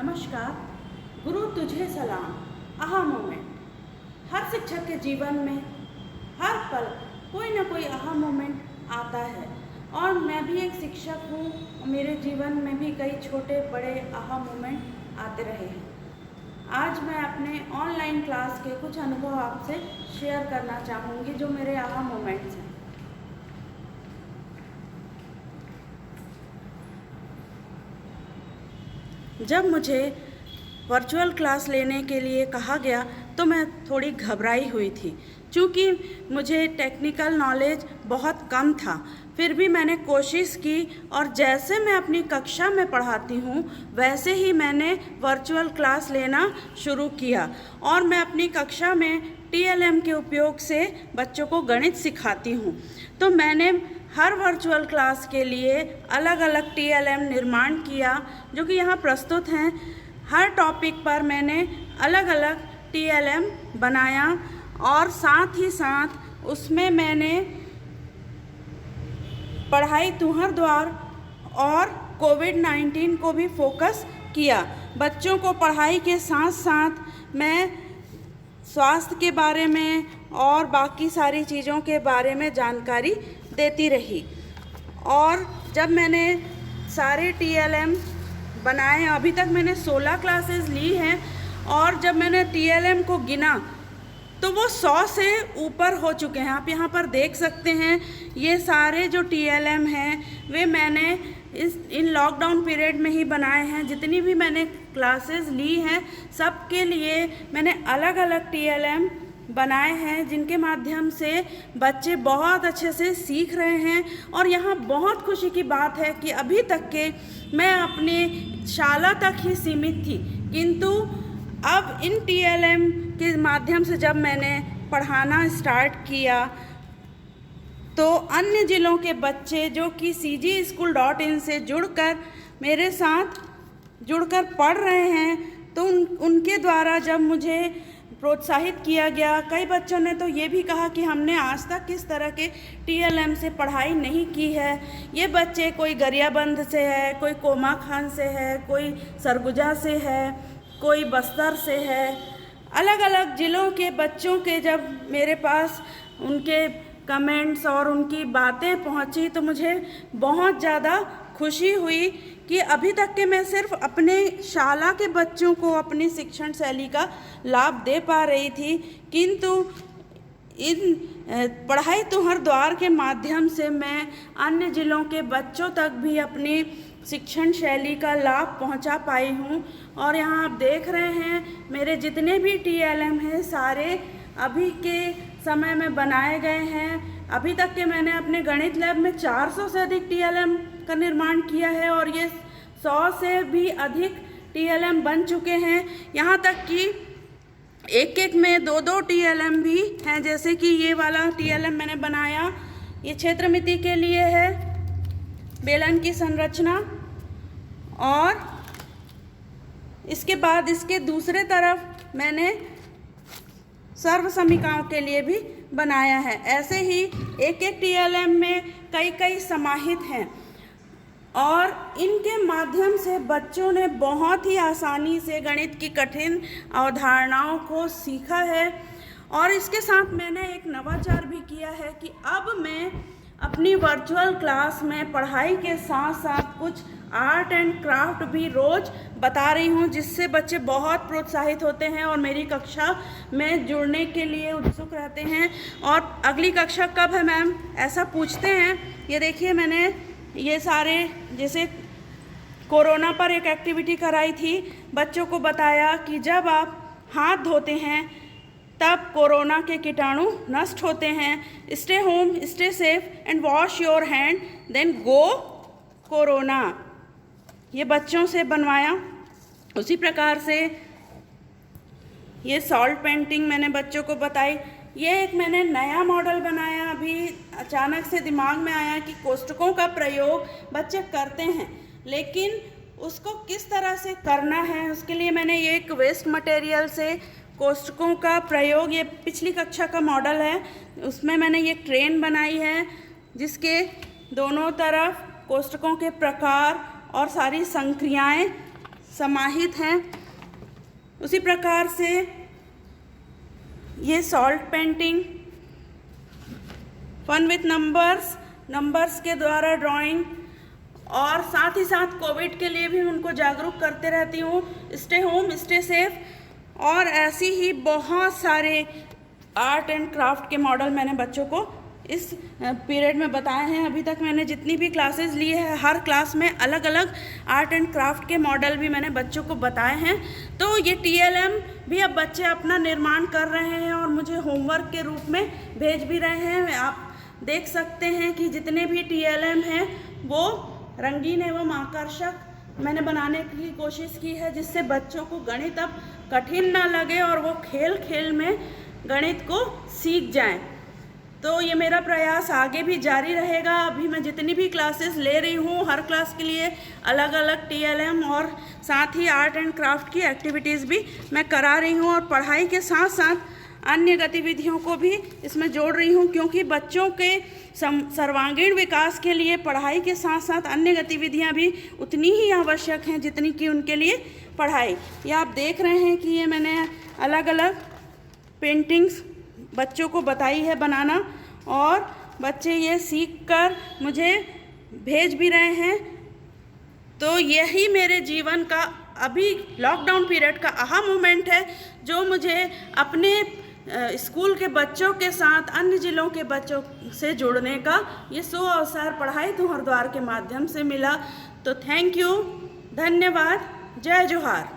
नमस्कार। गुरु तुझे सलाम। Aha moment. हर शिक्षक के जीवन में हर पल कोई ना कोई आहा मोमेंट आता है और मैं भी एक शिक्षक हूँ। मेरे जीवन में भी कई छोटे बड़े आहा मोमेंट आते रहे हैं। आज मैं अपने ऑनलाइन क्लास के कुछ अनुभव आपसे शेयर करना चाहूँगी जो मेरे आहा मोमेंट्स हैं। जब मुझे वर्चुअल क्लास लेने के लिए कहा गया तो मैं थोड़ी घबराई हुई थी, क्योंकि मुझे टेक्निकल नॉलेज बहुत कम था। फिर भी मैंने कोशिश की और जैसे मैं अपनी कक्षा में पढ़ाती हूँ वैसे ही मैंने वर्चुअल क्लास लेना शुरू किया और मैं अपनी कक्षा में TLM के उपयोग से बच्चों को गणित सिखाती हूँ। तो मैंने हर वर्चुअल क्लास के लिए अलग अलग TLM निर्माण किया जो कि यहाँ प्रस्तुत हैं। हर टॉपिक पर मैंने अलग अलग TLM बनाया और साथ ही साथ उसमें मैंने पढ़ाई तुहर द्वार और कोविड-19 को भी फोकस किया। बच्चों को पढ़ाई के साथ साथ मैं स्वास्थ्य के बारे में और बाकी सारी चीज़ों के बारे में जानकारी देती रही। और जब मैंने सारे TLM बनाए, अभी तक मैंने 16 क्लासेस ली हैं और जब मैंने TLM को गिना तो वो 100 से ऊपर हो चुके हैं। आप यहाँ पर देख सकते हैं ये सारे जो TLM हैं वे मैंने इन लॉकडाउन पीरियड में ही बनाए हैं। जितनी भी मैंने क्लासेस ली हैं सबके लिए मैंने अलग अलग TLM बनाए हैं जिनके माध्यम से बच्चे बहुत अच्छे से सीख रहे हैं। और यहाँ बहुत खुशी की बात है कि अभी तक के मैं अपने शाला तक ही सीमित थी, किंतु अब इन TLM के माध्यम से जब मैंने पढ़ाना स्टार्ट किया तो अन्य ज़िलों के बच्चे जो कि cgschool.in से जुड़कर मेरे साथ जुड़कर पढ़ रहे हैं तो उनके द्वारा जब मुझे प्रोत्साहित किया गया, कई बच्चों ने तो ये भी कहा कि हमने आज तक किस तरह के TLM से पढ़ाई नहीं की है। ये बच्चे कोई गरियाबंद से है, कोई कोमा खान से है, कोई सरगुजा से है, कोई बस्तर से है। अलग अलग ज़िलों के बच्चों के जब मेरे पास उनके कमेंट्स और उनकी बातें पहुंची तो मुझे बहुत ज़्यादा खुशी हुई कि अभी तक के मैं सिर्फ अपने शाला के बच्चों को अपनी शिक्षण शैली का लाभ दे पा रही थी, किंतु इन पढ़ाई तुहर द्वार के माध्यम से मैं अन्य ज़िलों के बच्चों तक भी अपनी शिक्षण शैली का लाभ पहुंचा पाई हूं। और यहाँ आप देख रहे हैं मेरे जितने भी TLM हैं सारे अभी के समय में बनाए गए हैं। अभी तक के मैंने अपने गणित लैब में 400 से अधिक TLM का निर्माण किया है और ये 100 से भी अधिक TLM बन चुके हैं। यहाँ तक कि एक में 2 TLM भी हैं, जैसे कि ये वाला TLM मैंने बनाया, ये क्षेत्रमिति के लिए है, बेलन की संरचना। और इसके बाद इसके दूसरे तरफ मैंने सर्व समीकरणों के लिए भी बनाया है। ऐसे ही एक TLM में कई समाहित हैं और इनके माध्यम से बच्चों ने बहुत ही आसानी से गणित की कठिन अवधारणाओं को सीखा है। और इसके साथ मैंने एक नवाचार भी किया है कि अब मैं अपनी वर्चुअल क्लास में पढ़ाई के साथ साथ कुछ आर्ट एंड क्राफ्ट भी रोज़ बता रही हूँ, जिससे बच्चे बहुत प्रोत्साहित होते हैं और मेरी कक्षा में जुड़ने के लिए उत्सुक रहते हैं। और अगली कक्षा कब है मैम ऐसा पूछते हैं। ये देखिए मैंने ये सारे, जैसे कोरोना पर एक एक्टिविटी कराई थी, बच्चों को बताया कि जब आप हाथ धोते हैं तब कोरोना के कीटाणु नष्ट होते हैं। Stay home, stay safe and wash your hand, then go corona. ये बच्चों से बनवाया। उसी प्रकार से ये सॉल्ट पेंटिंग मैंने बच्चों को बताई। ये एक मैंने नया मॉडल बनाया, अभी अचानक से दिमाग में आया कि कोष्टकों का प्रयोग बच्चे करते हैं, लेकिन उसको किस तरह से करना है उसके लिए मैंने ये एक वेस्ट मटेरियल से कोष्टकों का प्रयोग, ये पिछली कक्षा का मॉडल है, उसमें मैंने ये ट्रेन बनाई है जिसके दोनों तरफ कोष्टकों के प्रकार और सारी संक्रियाएं समाहित हैं। उसी प्रकार से ये salt painting, fun with numbers के द्वारा ड्राइंग, और साथ ही साथ कोविड के लिए भी उनको जागरूक करते रहती हूँ। स्टे होम, स्टे सेफ, और ऐसी ही बहुत सारे आर्ट एंड क्राफ्ट के मॉडल मैंने बच्चों को इस पीरियड में बताए हैं। अभी तक मैंने जितनी भी क्लासेस ली है, हर क्लास में अलग अलग आर्ट एंड क्राफ्ट के मॉडल भी मैंने बच्चों को बताए हैं। तो ये TLM भी अब बच्चे अपना निर्माण कर रहे हैं और मुझे होमवर्क के रूप में भेज भी रहे हैं। आप देख सकते हैं कि जितने भी TLM हैं वो रंगीन एवं आकर्षक मैंने बनाने की कोशिश की है, जिससे बच्चों को गणित अब कठिन ना लगे और वो खेल खेल में गणित को सीख जाएं। तो ये मेरा प्रयास आगे भी जारी रहेगा। अभी मैं जितनी भी क्लासेस ले रही हूँ, हर क्लास के लिए अलग अलग TLM और साथ ही आर्ट एंड क्राफ्ट की एक्टिविटीज़ भी मैं करा रही हूँ, और पढ़ाई के साथ साथ अन्य गतिविधियों को भी इसमें जोड़ रही हूँ, क्योंकि बच्चों के सर्वांगीण विकास के लिए पढ़ाई के साथ साथ अन्य गतिविधियाँ भी उतनी ही आवश्यक हैं जितनी कि उनके लिए पढ़ाई। ये आप देख रहे हैं कि ये मैंने अलग अलग पेंटिंग्स बच्चों को बताई है बनाना, और बच्चे ये सीख कर मुझे भेज भी रहे हैं। तो यही मेरे जीवन का अभी लॉकडाउन पीरियड का अहम मोमेंट है, जो मुझे अपने स्कूल के बच्चों के साथ अन्य ज़िलों के बच्चों से जुड़ने का ये अवसर पढ़ाई तुम्हारे द्वार के माध्यम से मिला। तो थैंक यू, धन्यवाद, जय जोहार।